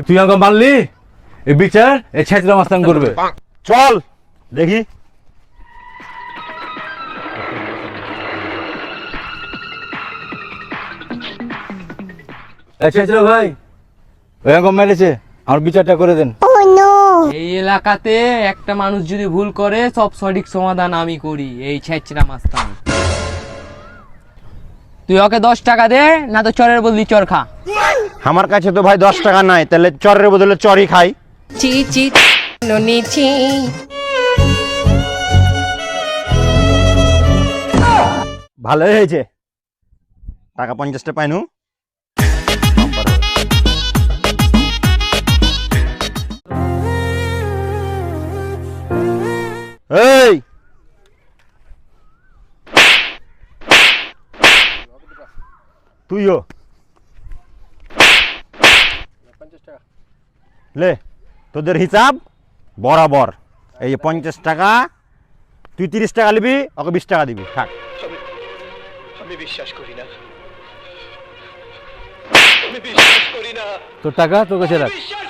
তুই আমাকে মারলি, এই বিচার এই ছেচরা মাস্তান করবে। চল দেখি। এই ছেচরা ভাই, ওই আমাকে মেরেছে, আমার বিচারটা করে দেন। এই এলাকাতে একটা মানুষ যদি ভুল করে সব সঠিক সমাধান আমি করি, এই ছেচরা মাস্তান। তুই ওকে 10 টাকা দে, না তো চরের বদলি চর খা। আমার কাছে তো ভাই 10 টাকা নাই, তাহলে চরের বদলে চরই খাই। চি চি নিচি। ভালোই হয়েছে, টাকা 50টা পাইনু। এই তুইও লে, তোদের হিসাব বরাবর। এই যে 50 টাকা, তুই 30 টাকা নিবি, ওকে 20 টাকা দিবি। থাক। আমি বিশ্বাস করি না, আমি বিশ্বাস করি না, তোর টাকা তোর কাছে রাখ। বিশ্বাস